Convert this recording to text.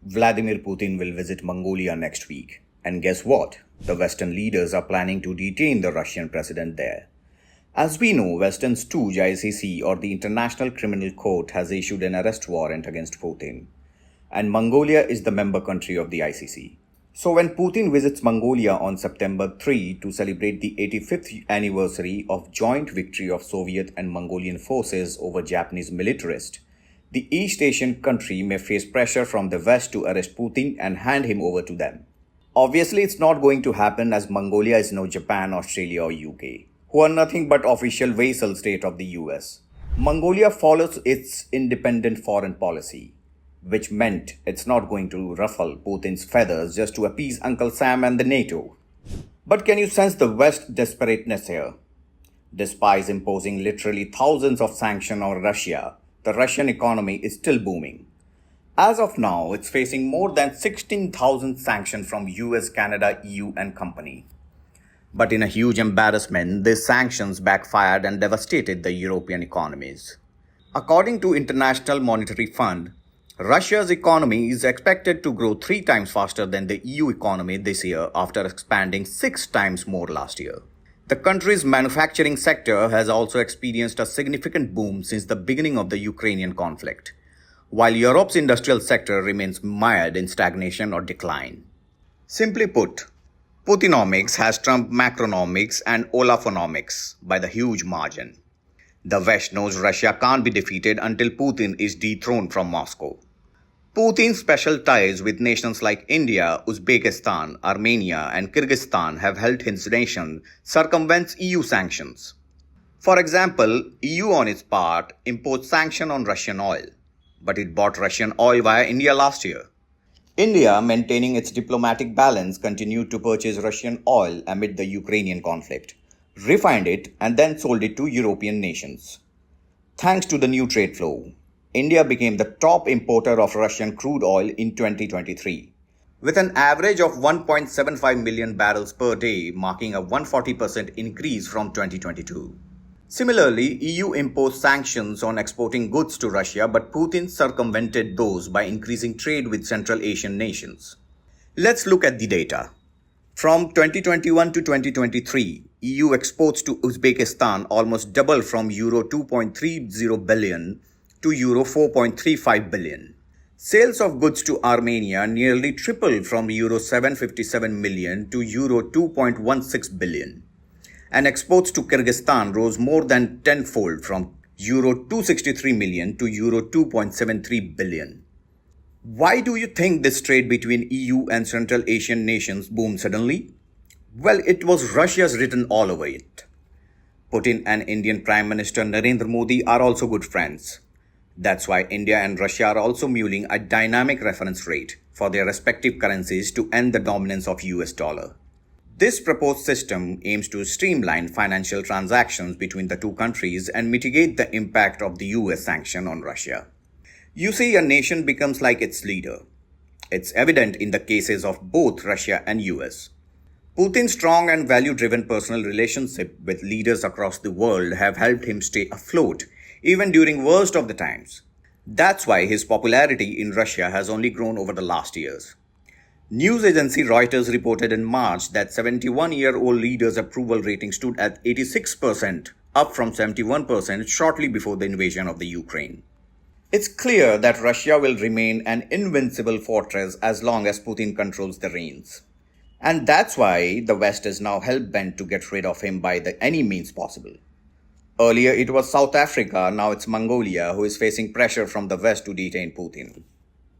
Vladimir Putin will visit Mongolia next week. And guess what? The Western leaders are planning to detain the Russian president there. As we know, Western's stooge ICC or the International Criminal Court has issued an arrest warrant against Putin. And Mongolia is the member country of the ICC. So when Putin visits Mongolia on September 3 to celebrate the 85th anniversary of joint victory of Soviet and Mongolian forces over Japanese militarists, the East Asian country may face pressure from the West to arrest Putin and hand him over to them. Obviously, it's not going to happen as Mongolia is no Japan, Australia or UK, who are nothing but official vassal state of the US. Mongolia follows its independent foreign policy, which meant it's not going to ruffle Putin's feathers just to appease Uncle Sam and the NATO. But can you sense the West's desperateness here? Despite imposing literally thousands of sanctions on Russia, the Russian economy is still booming. As of now, it's facing more than 16,000 sanctions from US, Canada, EU and company. But in a huge embarrassment, these sanctions backfired and devastated the European economies. According to International Monetary Fund, Russia's economy is expected to grow 3 times faster than the EU economy this year after expanding 6 times more last year. The country's manufacturing sector has also experienced a significant boom since the beginning of the Ukrainian conflict, while Europe's industrial sector remains mired in stagnation or decline. Simply put, Putinomics has trumped Macronomics and Olafonomics by the huge margin. The West knows Russia can't be defeated until Putin is dethroned from Moscow. Putin's special ties with nations like India, Uzbekistan, Armenia and Kyrgyzstan have helped his nation circumvent EU sanctions. For example, EU on its part imposed sanctions on Russian oil, but it bought Russian oil via India last year. India, maintaining its diplomatic balance, continued to purchase Russian oil amid the Ukrainian conflict, refined it and then sold it to European nations. Thanks to the new trade flow, India became the top importer of Russian crude oil in 2023, with an average of 1.75 million barrels per day, marking a 140% increase from 2022. Similarly, EU imposed sanctions on exporting goods to Russia, but Putin circumvented those by increasing trade with Central Asian nations. Let's look at the data. From 2021 to 2023, EU exports to Uzbekistan almost doubled from Euro 2.30 billion to Euro 4.35 billion. Sales of goods to Armenia nearly tripled from Euro 757 million to Euro 2.16 billion. And exports to Kyrgyzstan rose more than tenfold from Euro 263 million to Euro 2.73 billion. Why do you think this trade between EU and Central Asian nations boomed suddenly? Well, it was Russia's written all over it. Putin and Indian Prime Minister Narendra Modi are also good friends. That's why India and Russia are also mulling a dynamic reference rate for their respective currencies to end the dominance of US dollar. This proposed system aims to streamline financial transactions between the two countries and mitigate the impact of the US sanction on Russia. You see, a nation becomes like its leader. It's evident in the cases of both Russia and US. Putin's strong and value-driven personal relationship with leaders across the world have helped him stay afloat even during worst of the times. That's why his popularity in Russia has only grown over the last years. News agency Reuters reported in March that 71-year-old leader's approval rating stood at 86%, up from 71% shortly before the invasion of the Ukraine. It's clear that Russia will remain an invincible fortress as long as Putin controls the reins. And that's why the West is now hell-bent to get rid of him by any means possible. Earlier it was South Africa, now it's Mongolia who is facing pressure from the West to detain Putin.